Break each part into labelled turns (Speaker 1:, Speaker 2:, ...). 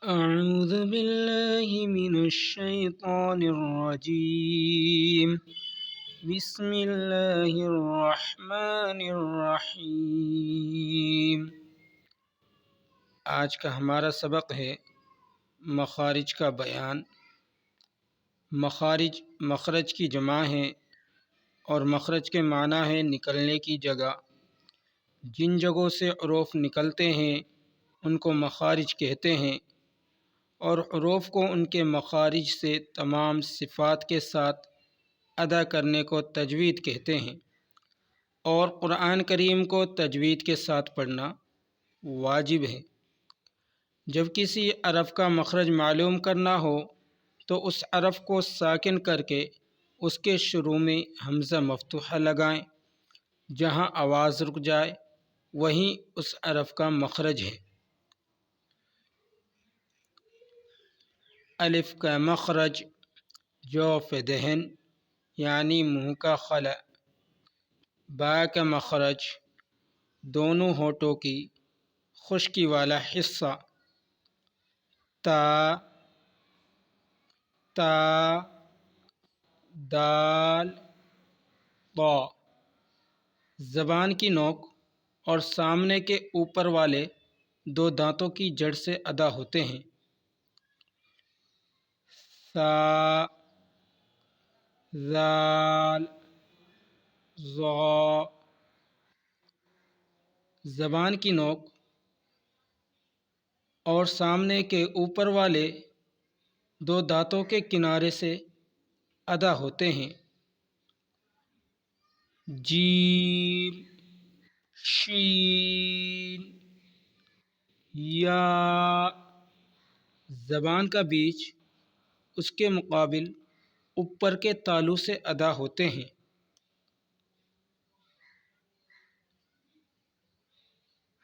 Speaker 1: أعوذ بالله من الشيطان الرجيم بسم الله الرحمن الرحیم۔ آج کا ہمارا سبق ہے مخارج کا بیان۔ مخارج مخرج کی جمع ہے اور مخرج کے معنی ہے نکلنے کی جگہ۔ جن جگہوں سے حروف نکلتے ہیں ان کو مخارج کہتے ہیں، اور حروف کو ان کے مخارج سے تمام صفات کے ساتھ ادا کرنے کو تجوید کہتے ہیں، اور قرآن کریم کو تجوید کے ساتھ پڑھنا واجب ہے۔ جب کسی حرف کا مخرج معلوم کرنا ہو تو اس حرف کو ساکن کر کے اس کے شروع میں حمزہ مفتوحہ لگائیں، جہاں آواز رک جائے وہیں اس حرف کا مخرج ہے۔ الف کا مخرج جوف دہن یعنی منہ کا خلا۔ با کا مخرج دونوں ہونٹوں کی خشکی والا حصہ۔ تا دال طا زبان کی نوک اور سامنے کے اوپر والے دو دانتوں کی جڑ سے ادا ہوتے ہیں۔ ثا ذال ظا زبان کی نوک اور سامنے کے اوپر والے دو دانتوں کے کنارے سے ادا ہوتے ہیں۔ جیم شین یا زبان کا بیچ اس کے مقابل اوپر کے تالو سے ادا ہوتے ہیں۔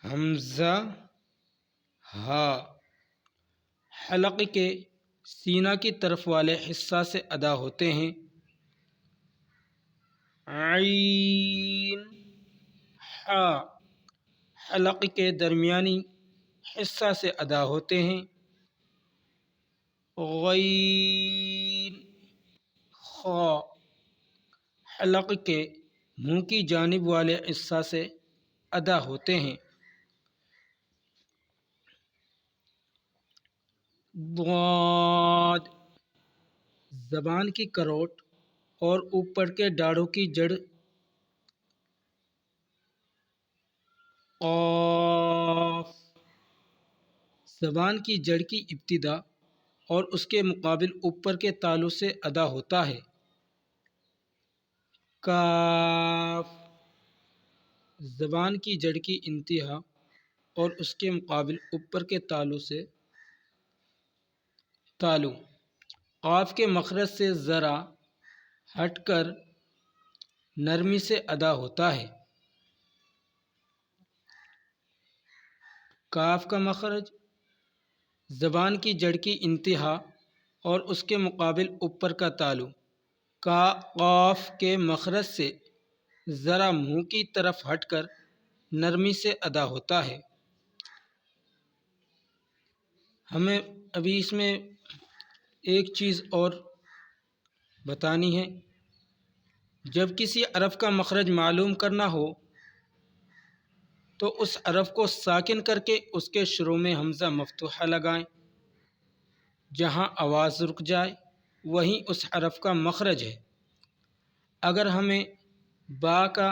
Speaker 1: حمزہ ہا حلق کے سینہ کی طرف والے حصہ سے ادا ہوتے ہیں۔ عین ہا حلق کے درمیانی حصہ سے ادا ہوتے ہیں۔ غین خا حلق کے منہ کی جانب والے حصہ سے ادا ہوتے ہیں۔ ضاد زبان کی کروٹ اور اوپر کے داڑھوں کی جڑ۔ قاف زبان کی جڑ کی ابتدا اور اس کے مقابل اوپر کے تالو سے ادا ہوتا ہے۔ کاف زبان کی جڑ کی انتہا اور اس کے مقابل اوپر کے تالو سے تالو قاف کے مخرج سے ذرا ہٹ کر نرمی سے ادا ہوتا ہے۔ کاف کا مخرج زبان کی جڑ کی انتہا اور اس کے مقابل اوپر کا تالو قاف کے مخرج سے ذرا منہ کی طرف ہٹ کر نرمی سے ادا ہوتا ہے۔ ہمیں ابھی اس میں ایک چیز اور بتانی ہے۔ جب کسی حرف کا مخرج معلوم کرنا ہو تو اس حرف کو ساکن کر کے اس کے شروع میں حمزہ مفتوحہ لگائیں، جہاں آواز رک جائے وہیں اس حرف کا مخرج ہے۔ اگر ہمیں با کا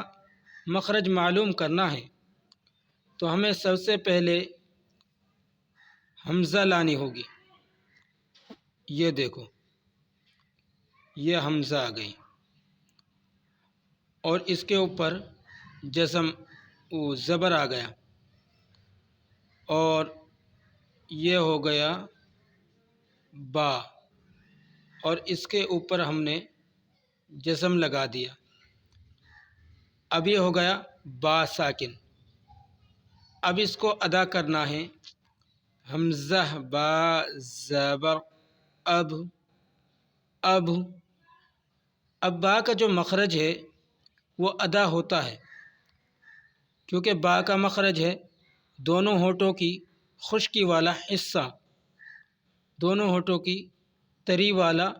Speaker 1: مخرج معلوم کرنا ہے تو ہمیں سب سے پہلے حمزہ لانی ہوگی۔ یہ دیکھو، یہ حمزہ آ گئی اور اس کے اوپر جزم زبر آ گیا، اور یہ ہو گیا با، اور اس کے اوپر ہم نے جزم لگا دیا۔ اب یہ ہو گیا با ساکن۔ اب اس کو ادا کرنا ہے حمزہ با زبر اب با کا جو مخرج ہے وہ ادا ہوتا ہے، کیونکہ با کا مخرج ہے دونوں ہونٹوں کی خشکی والا حصہ، دونوں ہونٹوں کی تری والا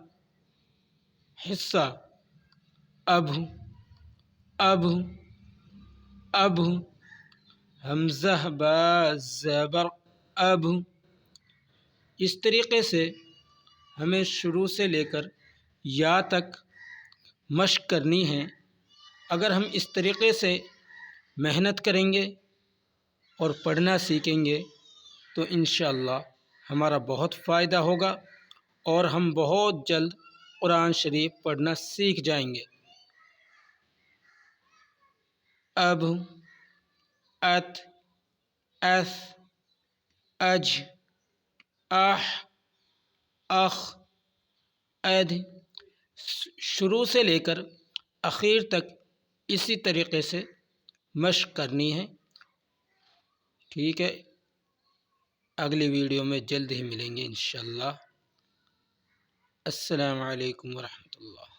Speaker 1: حصہ اب اب اب، حمزہ با زبر اب۔ اس طریقے سے ہمیں شروع سے لے کر یا تک مشق کرنی ہے۔ اگر ہم اس طریقے سے محنت کریں گے اور پڑھنا سیکھیں گے تو انشاءاللہ ہمارا بہت فائدہ ہوگا اور ہم بہت جلد قرآن شریف پڑھنا سیکھ جائیں گے۔ اب، ات، اث، اج، اح، اخ، اد، شروع سے لے کر اخیر تک اسی طریقے سے مشق کرنی ہے۔ ٹھیک ہے، اگلی ویڈیو میں جلد ہی ملیں گے انشاءاللہ۔ السلام علیکم ورحمۃ اللہ۔